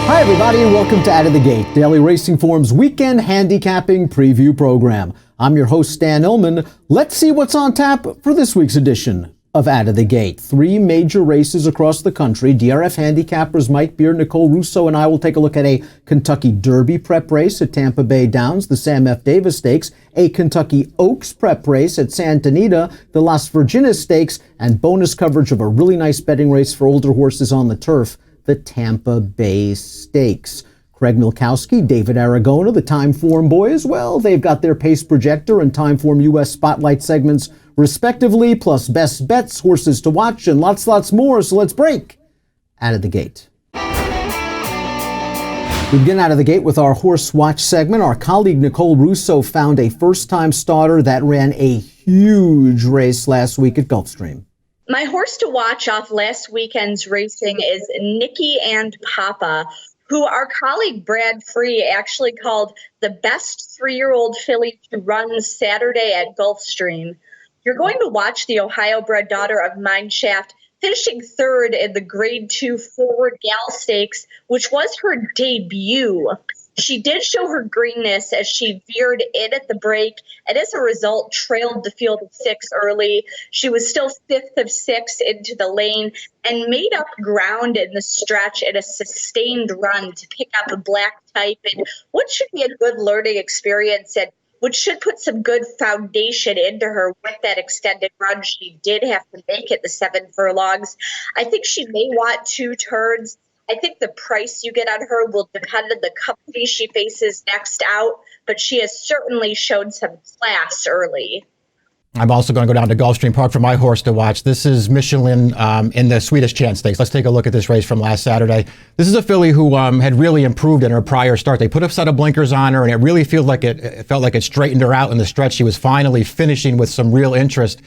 Hi everybody and welcome to Out of the Gate, Daily Racing Form's weekend handicapping preview program. I'm your host Stan Illman. Let's see what's on tap for this week's edition of Out of the Gate. 3 major races across the country. DRF Handicappers Mike Beard, Nicole Russo and I will take a look at a Kentucky Derby prep race at Tampa Bay Downs, the Sam F. Davis Stakes, a Kentucky Oaks prep race at Santa Anita, the Las Virginas Stakes, and bonus coverage of a really nice betting race for older horses on the turf, the Tampa Bay Stakes. Craig Milkowski, David Aragona, the Timeform boys, well, they've got their pace projector and Timeform US Spotlight segments respectively, plus best bets, horses to watch, and lots more. So let's break Out of the Gate. We begin Out of the Gate with our Horse Watch segment. Our colleague Nicole Russo found a first-time starter that ran a huge race last week at Gulfstream. My horse to watch off last weekend's racing is Nikki and Papa, who our colleague Brad Free actually called the best 3-year-old filly to run Saturday at Gulfstream. You're going to watch the Ohio-bred daughter of Mineshaft finishing third in the Grade 2 Forward Gal Stakes, which was her debut. She did show her greenness as she veered in at the break, and as a result, trailed the field of 6 early. She was still 5th of 6 into the lane and made up ground in the stretch in a sustained run to pick up a black type in what should be a good learning experience and which should put some good foundation into her with that extended run. She did have to make it the 7 furlongs. I think she may want 2 turns. I think the price you get on her will depend on the company she faces next out, but she has certainly shown some class early. I'm also going to go down to Gulfstream Park for my horse to watch. This is Michelin in the Swedish Chance Stakes. Let's take a look at this race from last Saturday. This is a filly who had really improved in her prior start. They put a set of blinkers on her, and it really felt like it straightened her out in the stretch. She was finally finishing with some real interest,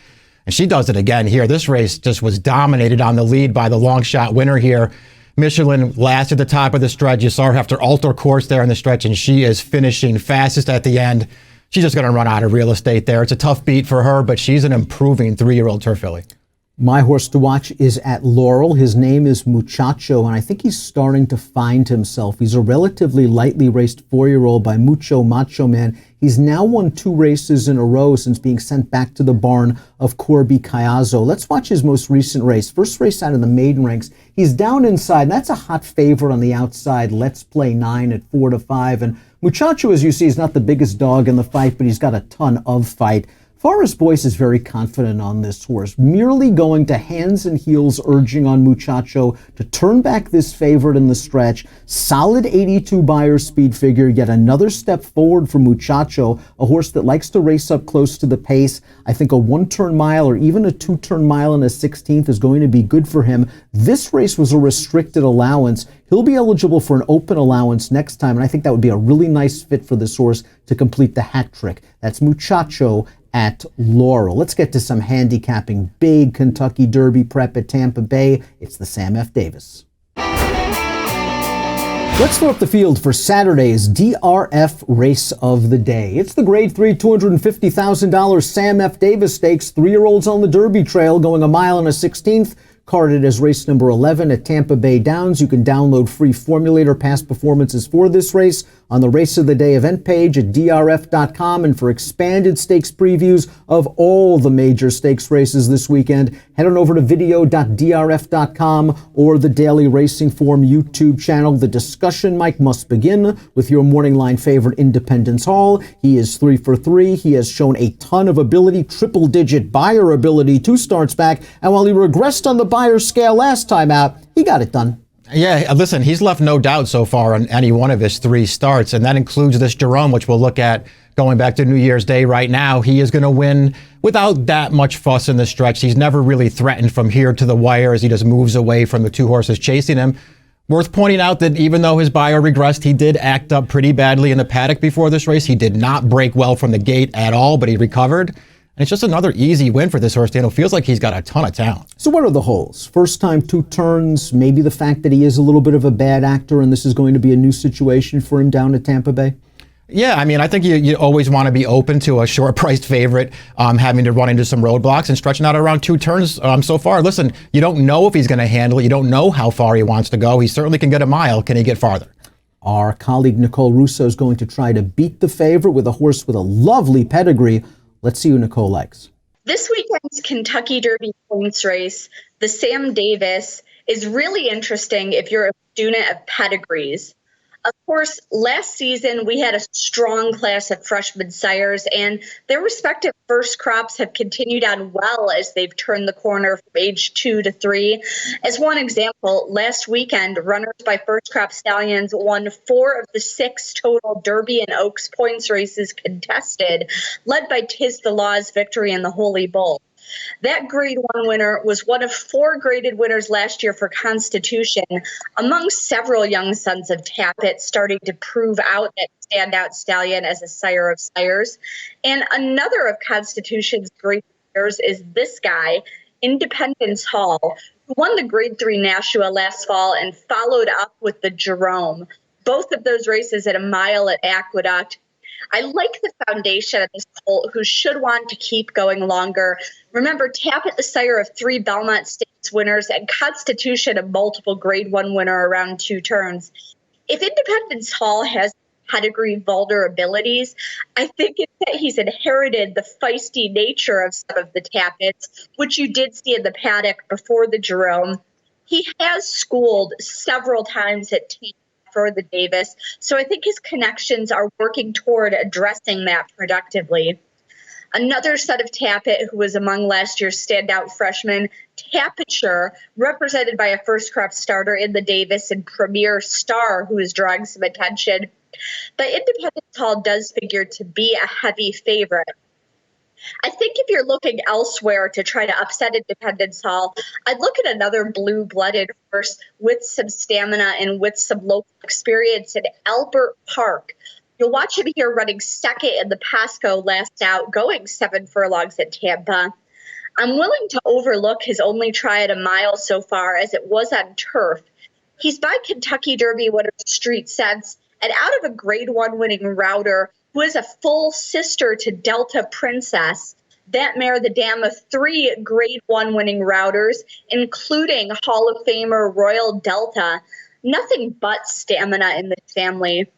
and she does it again here. This race just was dominated on the lead by the long shot winner here. Michelin last at the top of the stretch. You saw her have to alter course there in the stretch, and she is finishing fastest at the end. She's just going to run out of real estate there. It's a tough beat for her, but she's an improving 3-year-old turf filly. My horse to watch is at Laurel. His name is Muchacho, and I think he's starting to find himself. He's a relatively lightly raced 4-year-old by Mucho Macho Man. He's now won 2 races in a row since being sent back to the barn of Corby Caiazzo. Let's watch his most recent race. First race out of the maiden ranks. He's down inside, and that's a hot favorite on the outside. Let's play 9 at 4-5. And Muchacho, as you see, is not the biggest dog in the fight, but he's got a ton of fight. Forrest Boyce is very confident on this horse, merely going to hands and heels, urging on Muchacho to turn back this favorite in the stretch. Solid 82 Beyer speed figure, yet another step forward for Muchacho, a horse that likes to race up close to the pace. I think a 1-turn mile or even a 2-turn mile and a 16th is going to be good for him. This race was a restricted allowance. He'll be eligible for an open allowance next time, and I think that would be a really nice fit for this horse to complete the hat trick. That's Muchacho at Laurel. Let's get to some handicapping. Big Kentucky Derby prep at Tampa Bay. It's the Sam F. Davis. Let's throw up the field for Saturday's DRF Race of the Day. It's the Grade 3 $250,000 Sam F. Davis Stakes. 3-year-olds on the Derby Trail going a mile and a 16th. Carded as race number 11 at Tampa Bay Downs. You can download free formulator past performances for this race on the Race of the Day event page at DRF.com. And for expanded stakes previews of all the major stakes races this weekend, head on over to video.drf.com or the Daily Racing Form YouTube channel. The discussion, Mike, must begin with your morning line favorite, Independence Hall. He is 3 for 3. He has shown a ton of ability, triple-digit Beyer ability 2 starts back. And while he regressed on the Beyer scale last time out, he got it done. Yeah, listen, he's left no doubt so far on any one of his 3 starts, and that includes this Jerome, which we'll look at going back to New Year's Day right now. He is going to win without that much fuss in the stretch. He's never really threatened from here to the wire as he just moves away from the 2 horses chasing him. Worth pointing out that even though his Beyer regressed, he did act up pretty badly in the paddock before this race. He did not break well from the gate at all, but he recovered. And it's just another easy win for this horse, Daniel. Feels like he's got a ton of talent. So what are the holes? First time 2 turns, maybe the fact that he is a little bit of a bad actor and this is going to be a new situation for him down at Tampa Bay? Yeah, I mean, I think you always want to be open to a short-priced favorite having to run into some roadblocks and stretching out around 2 turns so far. Listen, you don't know if he's going to handle it. You don't know how far he wants to go. He certainly can get a mile. Can he get farther? Our colleague Nicole Russo is going to try to beat the favorite with a horse with a lovely pedigree. Let's see who Nicole likes. This weekend's Kentucky Derby points race, the Sam Davis, is really interesting if you're a student of pedigrees. Of course, last season we had a strong class of freshman sires, and their respective first crops have continued on well as they've turned the corner from age 2 to 3. As one example, last weekend, runners by first crop stallions won 4 of the 6 total Derby and Oaks points races contested, led by Tiz the Law's victory in the Holy Bull. That Grade 1 winner was one of 4 graded winners last year for Constitution, among several young sons of Tapit starting to prove out that standout stallion as a sire of sires. And another of Constitution's great winners is this guy, Independence Hall, who won the Grade 3 Nashua last fall and followed up with the Jerome, both of those races at a mile at Aqueduct. I like the foundation of this colt, who should want to keep going longer. Remember, Tapit, the sire of 3 Belmont Stakes winners, and Constitution, a multiple Grade 1 winner around 2 turns. If Independence Hall has pedigree vulnerabilities, I think it's that he's inherited the feisty nature of some of the Tapits, which you did see in the paddock before the Jerome. He has schooled several times at Tampa for the Davis, so I think his connections are working toward addressing that productively. Another set of Tapit who was among last year's standout freshmen, Tapiture, represented by a first crop starter in the Davis, and Premier Star, who is drawing some attention. But Independence Hall does figure to be a heavy favorite. I think if you're looking elsewhere to try to upset Independence Hall, I'd look at another blue-blooded horse with some stamina and with some local experience in Albert Park. You'll watch him here running second in the Pasco last out, going 7 furlongs at Tampa. I'm willing to overlook his only try at a mile so far, as it was on turf. He's by Kentucky Derby winner Street Sense, and out of a Grade 1 winning router, who is a full sister to Delta Princess. That mare, the dam of 3 Grade 1 winning routers, including Hall of Famer Royal Delta. Nothing but stamina in this family.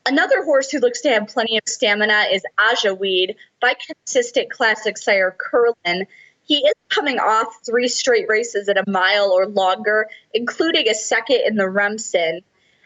Another horse who looks to have plenty of stamina is Aja Weed by consistent classic sire Curlin. He is coming off 3 straight races at a mile or longer, including a second in the Remsen.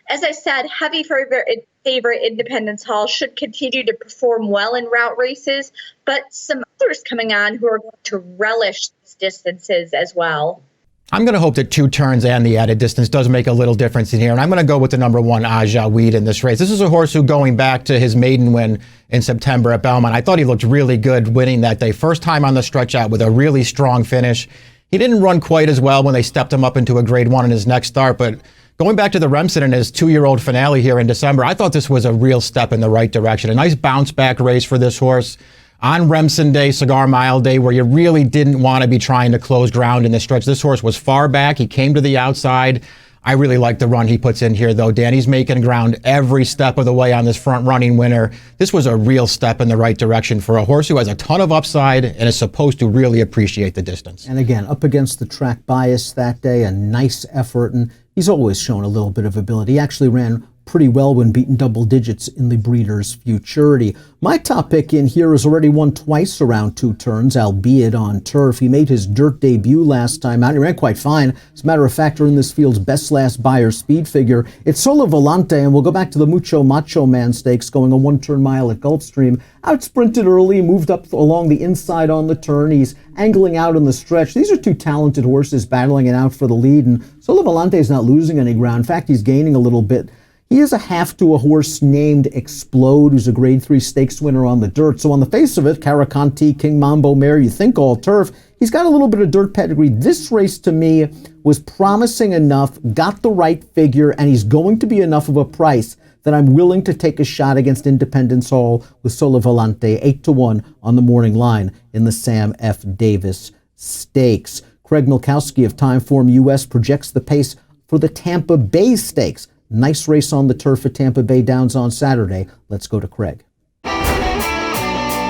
As I said, heavy favorite Independence Hall should continue to perform well in route races, but some others coming on who are going to relish these distances as well. I'm going to hope that 2 turns and the added distance does make a little difference in here, and I'm going to go with the number 1 Aja Weed in this race. This is a horse who, going back to his maiden win in September at Belmont, I thought he looked really good winning that day. First time on the stretch out with a really strong finish. He didn't run quite as well when they stepped him up into a Grade 1 in his next start, but going back to the Remsen in his 2-year-old finale here in December, I thought this was a real step in the right direction. A nice bounce-back race for this horse on Remsen Day, Cigar Mile Day, where you really didn't want to be trying to close ground in this stretch. This horse was far back. He came to the outside. I really like the run he puts in here, though. Danny's making ground every step of the way on this front-running winner. This was a real step in the right direction for a horse who has a ton of upside and is supposed to really appreciate the distance. And again, up against the track bias that day, a nice effort, and he's always shown a little bit of ability. He actually ran pretty well when beaten double digits in the Breeders' Futurity. My top pick in here has already won twice around 2 turns, albeit on turf. He made his dirt debut last time out. He ran quite fine. As a matter of fact, in this field's best last Beyer speed figure. It's Solo Volante, and we'll go back to the Mucho Macho Man Stakes, going a 1-turn mile at Gulfstream. Out sprinted early, moved up along the inside on the turn. He's angling out in the stretch. These are 2 talented horses battling it out for the lead, and Solo Volante is not losing any ground. In fact, he's gaining a little bit. He is a half to a horse named Explode, who's a Grade 3 stakes winner on the dirt. So on the face of it, Caracanti, King Mambo mare, you think all turf. He's got a little bit of dirt pedigree. This race, to me, was promising enough, got the right figure, and he's going to be enough of a price that I'm willing to take a shot against Independence Hall with Solo Volante, 8-1 on the morning line in the Sam F. Davis Stakes. Craig Milkowski of Timeform US projects the pace for the Tampa Bay Stakes. Nice race on the turf at Tampa Bay Downs on Saturday. Let's go to Craig. Hi,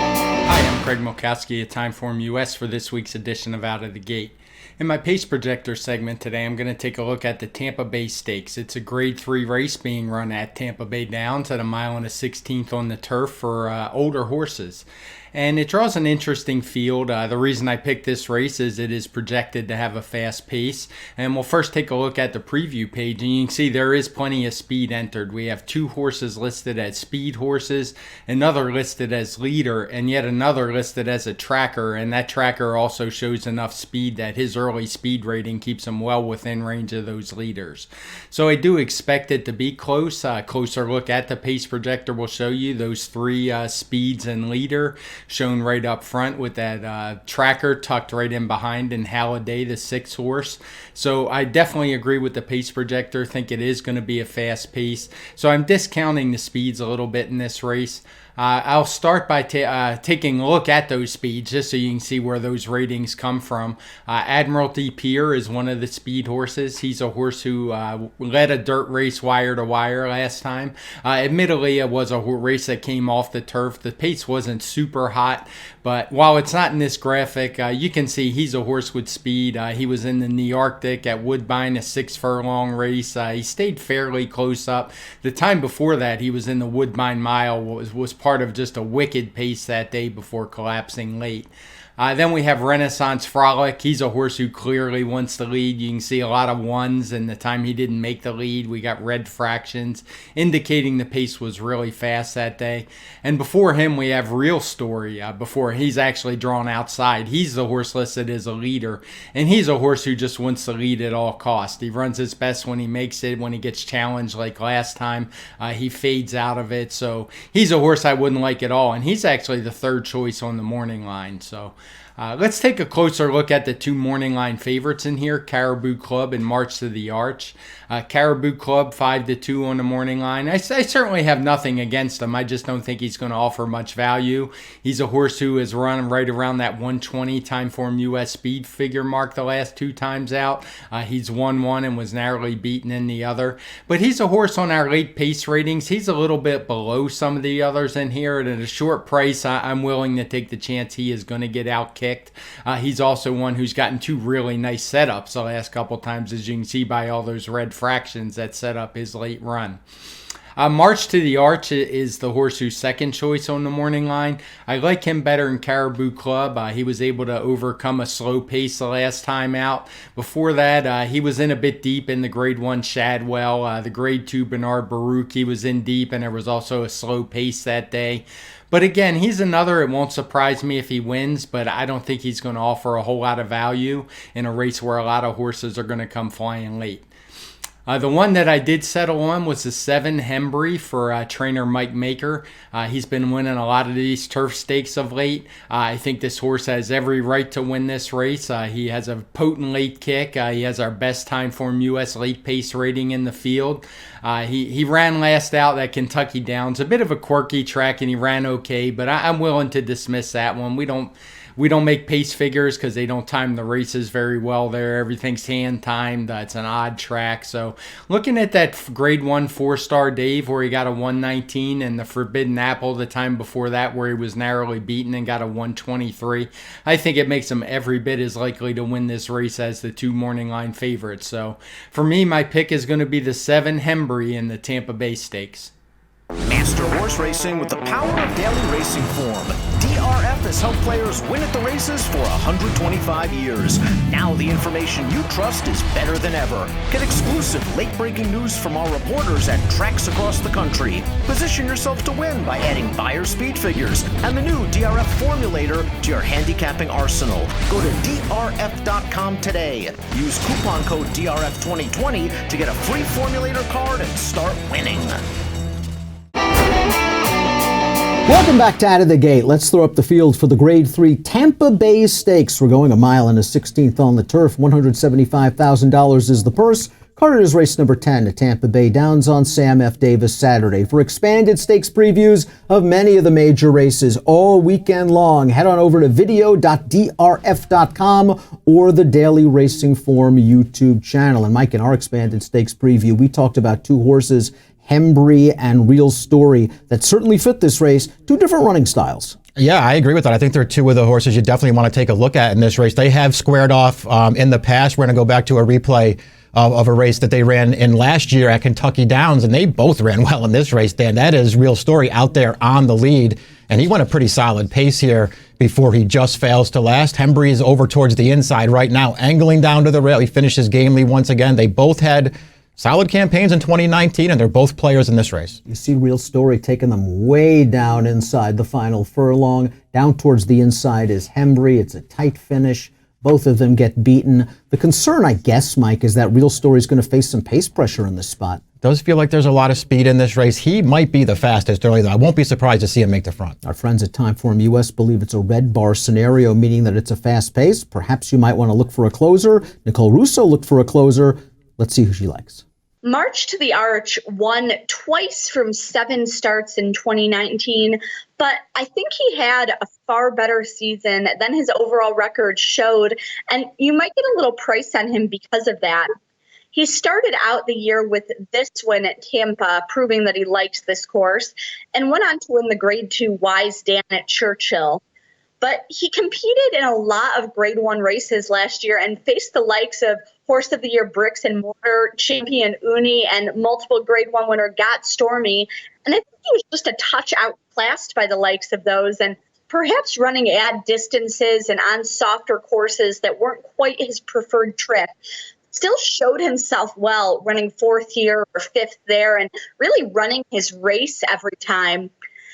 I'm Craig Mulkowski at Timeform US for this week's edition of Out of the Gate. In my Pace Projector segment today, I'm going to take a look at the Tampa Bay Stakes. It's a Grade 3 race being run at Tampa Bay Downs at 1 1/16 on the turf for older horses. And it draws an interesting field. The reason I picked this race is it is projected to have a fast pace. And we'll first take a look at the preview page, and you can see there is plenty of speed entered. We have 2 horses listed as speed horses, another listed as leader, and yet another listed as a tracker. And that tracker also shows enough speed that his early speed rating keeps him well within range of those leaders. So I do expect it to be close. A closer look at the Pace Projector will show you those 3 speeds and leader shown right up front with that tracker tucked right in behind, and Halliday, the 6th horse. So I definitely agree with the Pace Projector. Think it is going to be a fast pace. So I'm discounting the speeds a little bit in this race. I'll start by taking a look at those speeds just so you can see where those ratings come from. Admiralty Pier is one of the speed horses. He's a horse who led a dirt race wire to wire last time. Admittedly, it was a race that came off the turf. The pace wasn't super hot, but while it's not in this graphic, you can see he's a horse with speed. He was in the Nearctic at Woodbine, a 6-furlong race. He stayed fairly close up. The time before that, he was in the Woodbine Mile, was part of just a wicked pace that day before collapsing late. Then we have Renaissance Frolic. He's a horse who clearly wants the lead. You can see a lot of 1s, and the time he didn't make the lead, we got red fractions, indicating the pace was really fast that day. And before him, we have Real Story. Before he's actually drawn outside, he's the horse listed as a leader, and he's a horse who just wants to lead at all costs. He runs his best when he makes it. When he gets challenged like last time, he fades out of it. So he's a horse I wouldn't like at all, and he's actually the 3rd choice on the morning line. So let's take a closer look at the 2 morning line favorites in here, Caribou Club and March to the Arch. Caribou Club 5-2 on the morning line. I certainly have nothing against him. I just don't think he's going to offer much value. He's a horse who has run right around that 120 Timeform US speed figure mark the last 2 times out. He's won one and was narrowly beaten in the other. But he's a horse on our late pace ratings. He's a little bit below some of the others in here. And at a short price, I'm willing to take the chance he is going to get outkicked. He's also one who's gotten 2 really nice setups the last couple times, as you can see by all those red fractions that set up his late run. March to the Arch is the horse who's 2nd choice on the morning line. I like him better in Caribou Club. He was able to overcome a slow pace the last time out. Before that, he was in a bit deep in the Grade 1 Shadwell. The Grade 2 Bernard Baruch, he was in deep, and there was also a slow pace that day. But again, he's another, it won't surprise me if he wins, but I don't think he's going to offer a whole lot of value in a race where a lot of horses are going to come flying late. The one that I did settle on was the 7 Hembry for trainer Mike Maker. He's been winning a lot of these turf stakes of late. I think this horse has every right to win this race. He has a potent late kick. He has our best Timeform US late pace rating in the field. He ran last out at Kentucky Downs. A bit of a quirky track, and he ran okay, but I'm willing to dismiss that one. We don't make pace figures because they don't time the races very well there. Everything's hand timed. It's an odd track. So looking at that Grade 1 4-star Dave where he got a 119, and the Forbidden Apple the time before that where he was narrowly beaten and got a 123, I think it makes him every bit as likely to win this race as the 2 morning line favorites. So for me, my pick is going to be the 7 Hembry in the Tampa Bay Stakes. Master horse racing with the power of daily racing form. DRF has helped players win at the races for 125 years. Now the information you trust is better than ever. Get exclusive late-breaking news from our reporters at tracks across the country. Position yourself to win by adding Buyer speed figures and the new DRF formulator to your handicapping arsenal. Go to DRF.com today. Use coupon code DRF2020 to get a free formulator card and start winning. Welcome back to Out of the Gate. Let's throw up the field for the Grade 3 Tampa Bay Stakes. We're going 1 1/16 on the turf. $175,000 is the purse. Carded is race number 10 at Tampa Bay Downs on Sam F. Davis Saturday. For expanded stakes previews of many of the major races all weekend long, head on over to video.drf.com or the Daily Racing Form YouTube channel. And Mike, in our expanded stakes preview, we talked about two horses, Hembry and Real Story, that certainly fit this race, two different running styles. Yeah, I agree with that. I think they're two of the horses you definitely want to take a look at in this race. They have squared off in the past. We're going to go back to a replay of a race that they ran in last year at Kentucky Downs, and they both ran well in this race, Dan. That is Real Story out there on the lead, and he went a pretty solid pace here before he just fails to last. Hembry is over towards the inside right now, angling down to the rail. He finishes gamely once again. They both had solid campaigns in 2019, and they're both players in this race. You see Real Story taking them way down inside the final furlong. Down towards the inside is Hembry. It's a tight finish. Both of them get beaten. The concern, I guess, Mike, is that Real Story is going to face some pace pressure in this spot. Does feel like there's a lot of speed in this race. He might be the fastest early, though. I won't be surprised to see him make the front. Our friends at Timeform US believe it's a red bar scenario, meaning that it's a fast pace. Perhaps you might want to look for a closer. Nicole Russo looked for a closer. Let's see who she likes. March to the Arch won twice from 7 starts in 2019, but I think he had a far better season than his overall record showed, and you might get a little price on him because of that. He started out the year with this win at Tampa, proving that he liked this course, and went on to win the Grade 2 Wise Dan at Churchill. But he competed in a lot of Grade 1 races last year and faced the likes of Horse of the Year Bricks and Mortar, Champion Uni, and multiple Grade 1 winner Got Stormy. And I think he was just a touch outclassed by the likes of those, and perhaps running at distances and on softer courses that weren't quite his preferred trip. Still showed himself well, running 4th here or 5th there, and really running his race every time.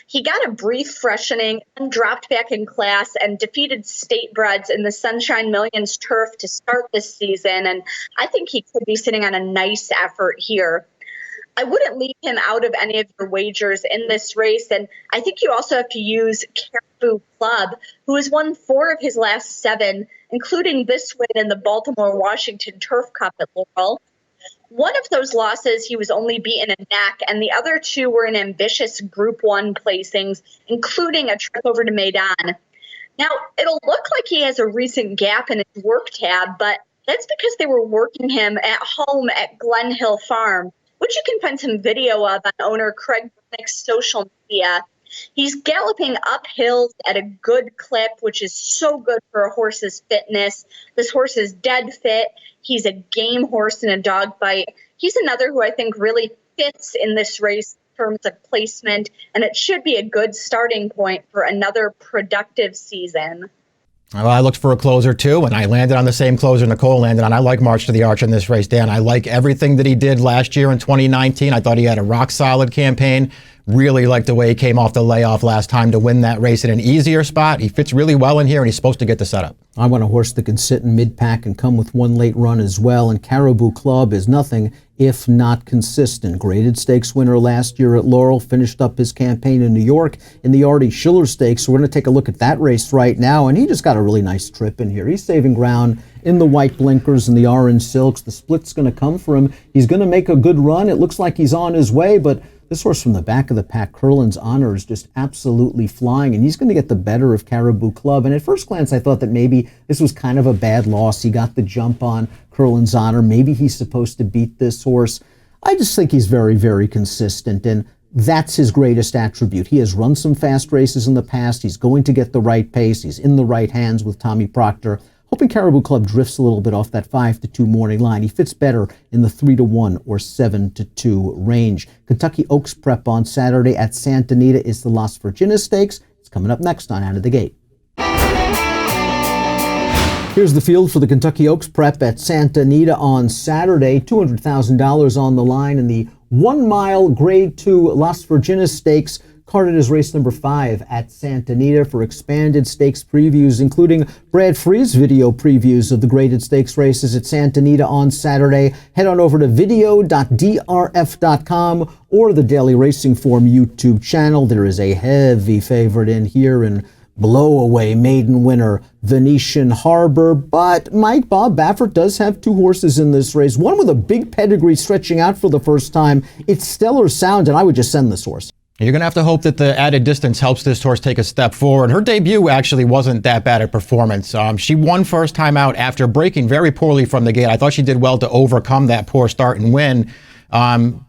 He got a brief freshening and dropped back in class and defeated Statebreds in the Sunshine Millions turf to start this season. And I think he could be sitting on a nice effort here. I wouldn't leave him out of any of your wagers in this race. And I think you also have to use Caribou Club, who has won 4 of his last 7, including this win in the Baltimore-Washington Turf Cup at Laurel. One of those losses, he was only beaten a neck, and the other 2 were in ambitious Group 1 placings, including a trip over to Maidan. Now, it'll look like he has a recent gap in his work tab, but that's because they were working him at home at Glen Hill Farm, which you can find some video of on owner Craig Burnick's social media. He's galloping up hills at a good clip, which is so good for a horse's fitness. This horse is dead fit. He's a game horse in a dog fight. He's another who I think really fits in this race in terms of placement, and it should be a good starting point for another productive season. Well, I looked for a closer too, and I landed on the same closer Nicole landed on. I like March to the Arch in this race, Dan. I like everything that he did last year in 2019. I thought he had a rock-solid campaign. Really like the way he came off the layoff last time to win that race in an easier spot. He fits really well in here, and he's supposed to get the setup. I want a horse that can sit in mid-pack and come with one late run as well, and Caribou Club is nothing if not consistent. Graded Stakes winner last year at Laurel, finished up his campaign in New York in the Artie Schiller Stakes. So we're going to take a look at that race right now, and he just got a really nice trip in here. He's saving ground in the white blinkers and the orange silks. The split's going to come for him. He's going to make a good run. It looks like he's on his way, but this horse from the back of the pack, Curlin's Honor, is just absolutely flying, and he's going to get the better of Caribou Club. And at first glance, I thought that maybe this was kind of a bad loss. He got the jump on Curlin's Honor. Maybe he's supposed to beat this horse. I just think he's very, very consistent, and that's his greatest attribute. He has run some fast races in the past. He's going to get the right pace. He's in the right hands with Tommy Proctor. Hoping Caribou Club drifts a little bit off that 5-2 morning line. He fits better in the 3-1 or 7-2 range. Kentucky Oaks prep on Saturday at Santa Anita is the Las Virginas Stakes. It's coming up next on Out of the Gate. Here's the field for the Kentucky Oaks prep at Santa Anita on Saturday. $200,000 on the line in the 1-mile Grade 2 Las Virginas Stakes. Carded as race number 5 at Santa Anita. For expanded stakes previews, including Brad Free's video previews of the graded stakes races at Santa Anita on Saturday, head on over to video.drf.com or the Daily Racing Form YouTube channel. There is a heavy favorite in here in Blow-away maiden winner Venetian Harbor. But Mike, Bob Baffert does have two horses in this race, one with a big pedigree stretching out for the first time. It's Stellar Sound, and I would just send this horse. You're going to have to hope that the added distance helps this horse take a step forward. Her debut actually wasn't that bad a performance. She won first time out after breaking very poorly from the gate. I thought she did well to overcome that poor start and win.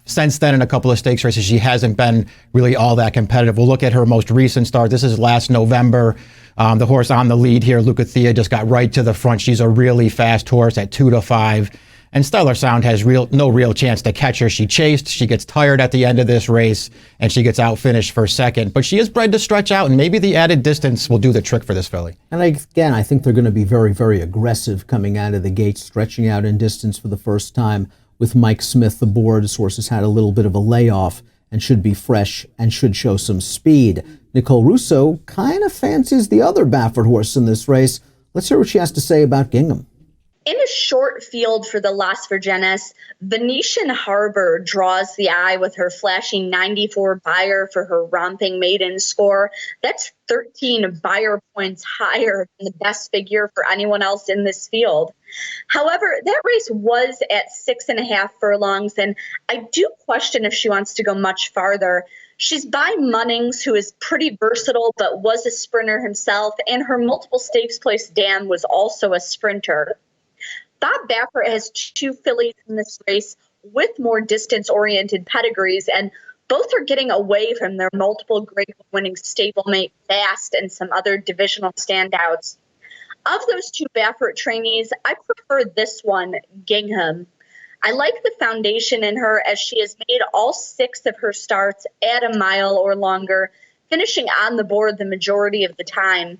Since then, in a couple of stakes races, she hasn't been really all that competitive. We'll look at her most recent start. This is last November. The horse on the lead here, Lucathea, just got right to the front. She's a really fast horse at 2-5. And Stellar Sound has no real chance to catch her. She chased, she gets tired at the end of this race, and she gets outfinished for second. But she is bred to stretch out, and maybe the added distance will do the trick for this filly. And again, I think they're going to be very, very aggressive coming out of the gate, stretching out in distance for the first time with Mike Smith aboard. This horse has had a little bit of a layoff and should be fresh and should show some speed. Nicole Russo kind of fancies the other Baffert horse in this race. Let's hear what she has to say about Gingham. In a short field for the Las Virgenes, Venetian Harbor draws the eye with her flashy 94 Beyer for her romping maiden score. That's 13 Beyer points higher than the best figure for anyone else in this field. However, that race was at 6.5 furlongs, and I do question if she wants to go much farther. She's by Munnings, who is pretty versatile but was a sprinter himself, and her multiple stakes place dam was also a sprinter. Bob Baffert has two fillies in this race with more distance-oriented pedigrees, and both are getting away from their multiple grade-winning stablemate Fast and some other divisional standouts. Of those two Baffert trainees, I prefer this one, Gingham. I like the foundation in her, as she has made all 6 of her starts at a mile or longer, finishing on the board the majority of the time.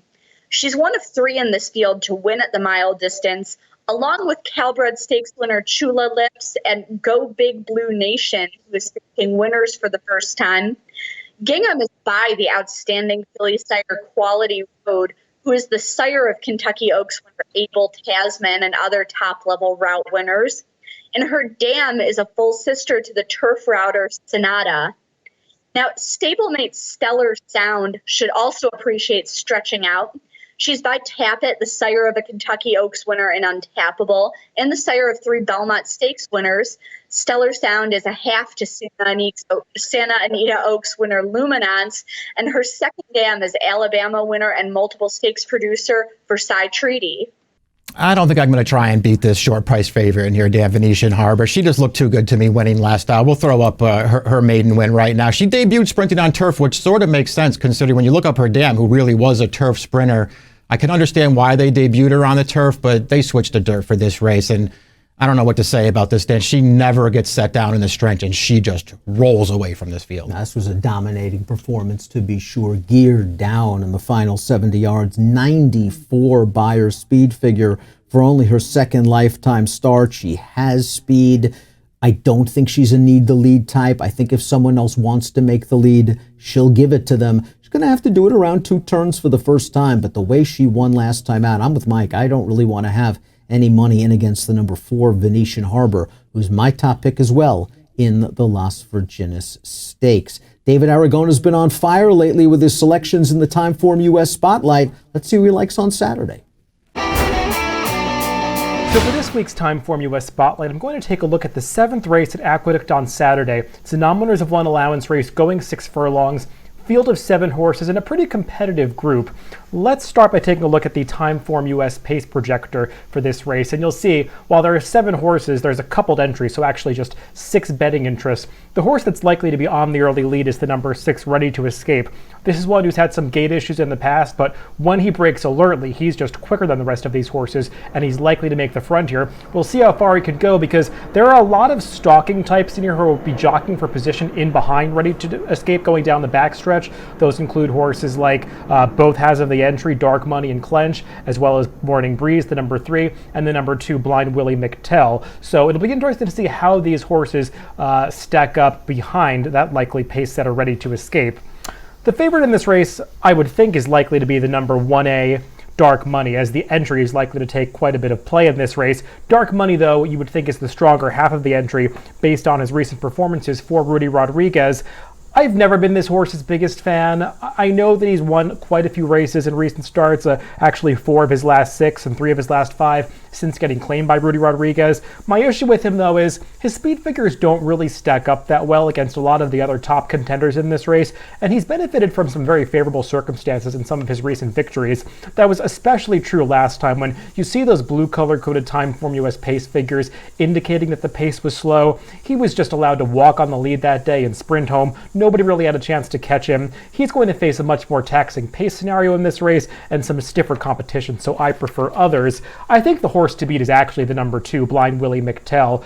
She's one of 3 in this field to win at the mile distance, along with Calbred Stakes winner Chula Lips and Go Big Blue Nation, who is picking winners for the first time. Gingham is by the outstanding filly sire Quality Road, who is the sire of Kentucky Oaks winner Abel Tasman and other top-level route winners. And her dam is a full sister to the turf router Sonata. Now, stablemate Stellar Sound should also appreciate stretching out. She's by Tappet, the sire of a Kentucky Oaks winner in Untappable, and the sire of 3 Belmont Stakes winners. Stellar Sound is a half to Santa Anita Oaks winner Luminance, and her second dam is Alabama winner and multiple stakes producer Versailles Treaty. I don't think I'm going to try and beat this short price favorite in here, Dan Venetian Harbor. She just looked too good to me winning last out. We'll throw up her maiden win right now. She debuted sprinting on turf, which sort of makes sense considering when you look up her dam, who really was a turf sprinter. I can understand why they debuted her on the turf, but they switched to dirt for this race. And I don't know what to say about this, Dan. She never gets set down in the stretch, and she just rolls away from this field. Now, this was a dominating performance, to be sure. Geared down in the final 70 yards. 94 Beyer speed figure for only her second lifetime start. She has speed. I don't think she's a need the lead type. I think if someone else wants to make the lead, she'll give it to them. She's going to have to do it around 2 turns for the first time, but the way she won last time out, I'm with Mike. I don't really want to have any money in against the number 4 Venetian Harbor, who's my top pick as well in the Las Virgenes Stakes. David Aragona's been on fire lately with his selections in the Timeform US Spotlight. Let's see who he likes on Saturday. So for this week's Timeform US Spotlight, I'm going to take a look at the 7th race at Aqueduct on Saturday. It's a non-winners of 1 allowance race going 6 furlongs. Field of 7 horses in a pretty competitive group. Let's start by taking a look at the Timeform US pace projector for this race, and you'll see while there are 7 horses, there's a coupled entry, so actually just 6 betting interests. The horse that's likely to be on the early lead is the number 6 Ready to Escape. This is one who's had some gait issues in the past, but when he breaks alertly, he's just quicker than the rest of these horses, and he's likely to make the front here. We'll see how far he could go, because there are a lot of stalking types in here who will be jockeying for position in behind Ready to Escape going down the backstretch. Those include horses like both Has of the Entry, Dark Money and Clench, as well as Morning Breeze, the number 3, and the number 2, Blind Willie McTell. So it'll be interesting to see how these horses stack up behind that likely pace setter Ready to Escape. The favorite in this race, I would think, is likely to be the number 1A, Dark Money, as the entry is likely to take quite a bit of play in this race. Dark Money, though, you would think is the stronger half of the entry based on his recent performances for Rudy Rodriguez. I've never been this horse's biggest fan. I know that he's won quite a few races in recent starts, actually 4 of his last 6 and 3 of his last 5 since getting claimed by Rudy Rodriguez. My issue with him, though, is his speed figures don't really stack up that well against a lot of the other top contenders in this race, and he's benefited from some very favorable circumstances in some of his recent victories. That was especially true last time when you see those blue color-coded Timeform US pace figures indicating that the pace was slow. He was just allowed to walk on the lead that day and sprint home. Nobody really had a chance to catch him. He's going to face a much more taxing pace scenario in this race and some stiffer competition, so I prefer others. I think the horse to beat is actually the number 2, Blind Willie McTell.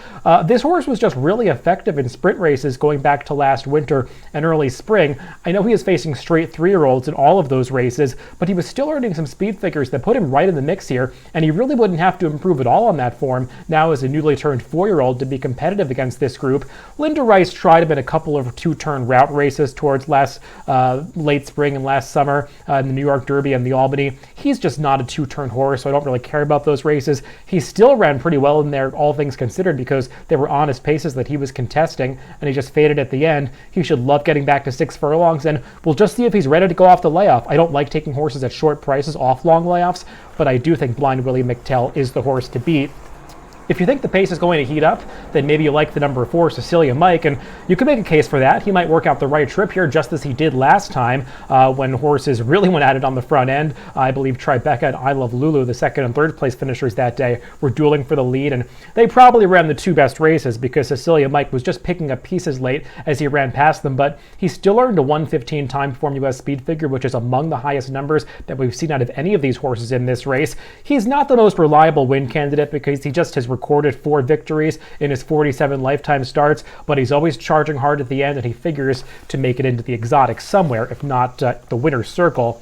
This horse was just really effective in sprint races going back to last winter and early spring. I know he is facing straight 3-year-olds in all of those races, but he was still earning some speed figures that put him right in the mix here, and he really wouldn't have to improve at all on that form now as a newly turned 4-year-old to be competitive against this group. Linda Rice tried him in a couple of 2-turn route races towards late spring and last summer in the New York Derby and the Albany. He's just not a 2-turn horse, so I don't really care about those races. He still ran pretty well in there, all things considered, because they were honest paces that he was contesting, and he just faded at the end. He should love getting back to 6 furlongs, and we'll just see if he's ready to go off the layoff. I don't like taking horses at short prices off long layoffs, but I do think Blind Willie McTell is the horse to beat. If you think the pace is going to heat up, then maybe you like the number 4, Cecilia Mike, and you can make a case for that. He might work out the right trip here, just as he did last time when horses really went at it on the front end. I believe Tribeca and I Love Lulu, the 2nd and 3rd place finishers that day, were dueling for the lead, and they probably ran the 2 best races because Cecilia Mike was just picking up pieces late as he ran past them, but he still earned a 1:15 Timeform US speed figure, which is among the highest numbers that we've seen out of any of these horses in this race. He's not the most reliable win candidate because he just has recorded 4 victories in his 47 lifetime starts, but he's always charging hard at the end, and he figures to make it into the exotic somewhere, if not the winner's circle.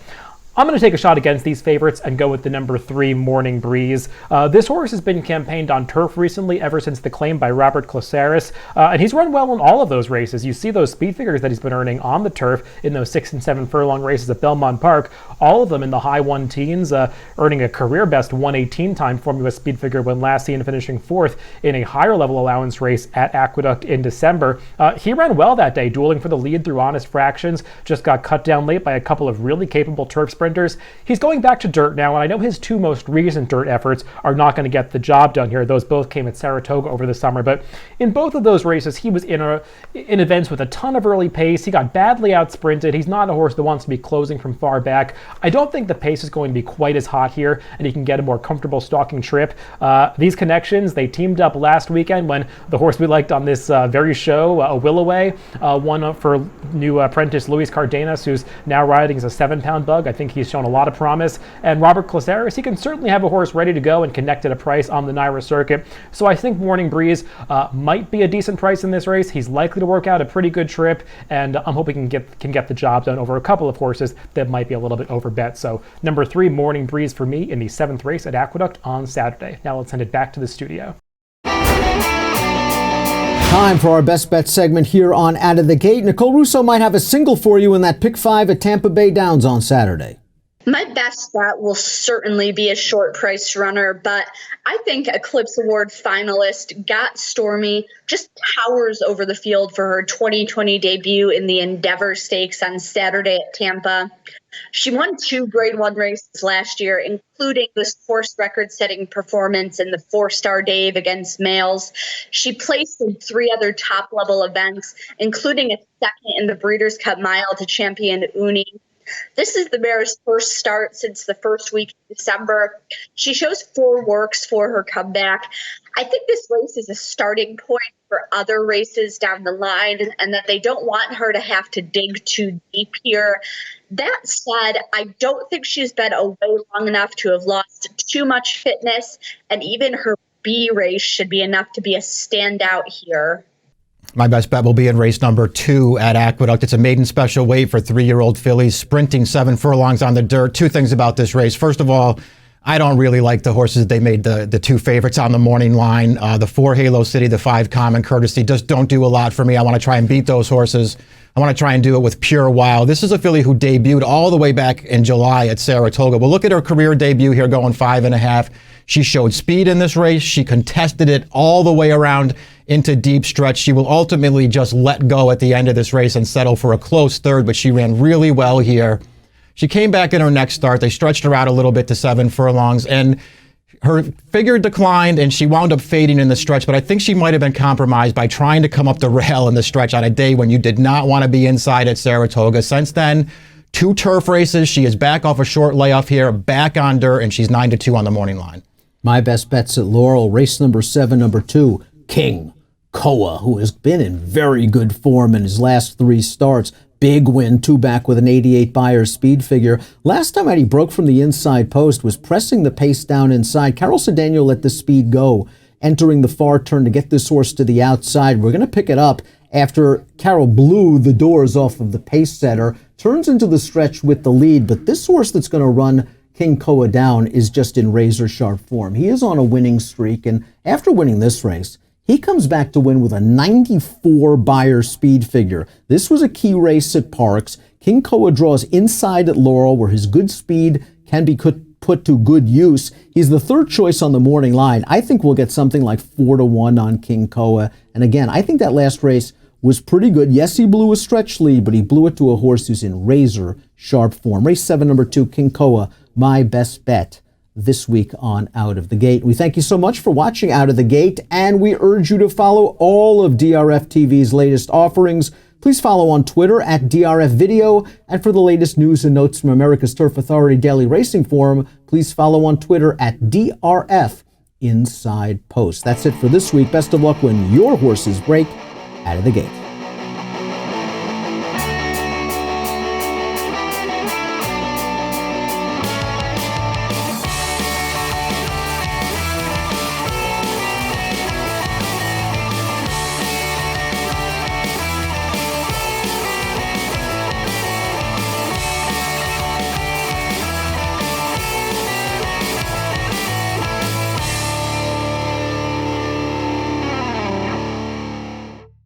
I'm going to take a shot against these favorites and go with the number 3, Morning Breeze. This horse has been campaigned on turf recently ever since the claim by Robert Closeris, and he's run well in all of those races. You see those speed figures that he's been earning on the turf in those 6 and 7 furlong races at Belmont Park, all of them in the high 1 teens, earning a career best 1:18 Timeform US speed figure when last seen finishing 4th in a higher level allowance race at Aqueduct in December. He ran well that day, dueling for the lead through honest fractions, just got cut down late by a couple of really capable turf sprinters. He's going back to dirt now, and I know his 2 most recent dirt efforts are not going to get the job done here. Those both came at Saratoga over the summer, but in both of those races, he was in events with a ton of early pace. He got badly out sprinted. He's not a horse that wants to be closing from far back. I don't think the pace is going to be quite as hot here, and he can get a more comfortable stalking trip. These connections, they teamed up last weekend when the horse we liked on this very show, a Willoway, won for new apprentice Luis Cardenas, who's now riding as a 7-pound bug. I think he's shown a lot of promise, and Robert Closeris, he can certainly have a horse ready to go and connect at a price on the Naira circuit. So I think Morning Breeze might be a decent price in this race. He's likely to work out a pretty good trip, and I'm hoping he can get the job done over a couple of horses that might be a little bit overbet. So number 3, Morning Breeze for me in the 7th race at Aqueduct on Saturday. Now let's send it back to the studio. Time for our best bet segment here on Out of the Gate. Nicole Russo might have a single for you in that pick 5 at Tampa Bay Downs on Saturday. My best bet will certainly be a short price runner, but I think Eclipse Award finalist Got Stormy just towers over the field for her 2020 debut in the Endeavor Stakes on Saturday at Tampa. She won 2 Grade 1 races last year, including this course record-setting performance in the 4-Star Dave against males. She placed in 3 other top-level events, including a second in the Breeders' Cup Mile to champion Uni. This is the mare's first start since the first week of December. She shows 4 works for her comeback. I think this race is a starting point for other races down the line, and that they don't want her to have to dig too deep here. That said, I don't think she's been away long enough to have lost too much fitness, and even her B race should be enough to be a standout here. My best bet will be in race number 2 at Aqueduct. It's a maiden special weight for 3-year-old fillies, sprinting 7 furlongs on the dirt. 2 things about this race. First of all, I don't really like the horses they made the 2 favorites on the morning line. The 4 Halo City, the 5 Common Courtesy just don't do a lot for me. I want to try and beat those horses. I want to try and do it with Pure Wow. This is a filly who debuted all the way back in July at Saratoga. Well, look at her career debut here, going 5.5. She showed speed in this race. She contested it all the way around into deep stretch. She will ultimately just let go at the end of this race and settle for a close third, but she ran really well here. She came back in her next start. They stretched her out a little bit to 7 furlongs, and her figure declined, and she wound up fading in the stretch, but I think she might have been compromised by trying to come up the rail in the stretch on a day when you did not want to be inside at Saratoga. Since then, 2 turf races. She is back off a short layoff here, back on dirt, and she's 9-2 on the morning line. My best bets at Laurel, race number 7, number 2, King Koa, who has been in very good form in his last 3 starts. Big win, 2 back with an 88 Beyer speed figure. Last time out, he broke from the inside post, was pressing the pace down inside. Carol Cedeno let the speed go, entering the far turn to get this horse to the outside. We're going to pick it up after Carol blew the doors off of the pace setter, turns into the stretch with the lead. But this horse that's going to run King Koa down is just in razor sharp form. He is on a winning streak, and after winning this race, he comes back to win with a 94 Beyer speed figure. This was a key race at Parks. King Koa draws inside at Laurel, where his good speed can be put to good use. He's the 3rd choice on the morning line. I think we'll get something like 4-1 on King Koa. And again, I think that last race was pretty good. Yes, he blew a stretch lead, but he blew it to a horse who's in razor sharp form. Race 7, number 2, King Koa, my best bet this week on Out of the Gate. We thank you so much for watching Out of the Gate, and we urge you to follow all of DRF TV's latest offerings. Please follow on Twitter at DRF Video, and for the latest news and notes from America's Turf Authority Daily Racing Forum, please follow on Twitter at DRF Inside Post. That's it for this week. Best of luck when your horses break out of the gate.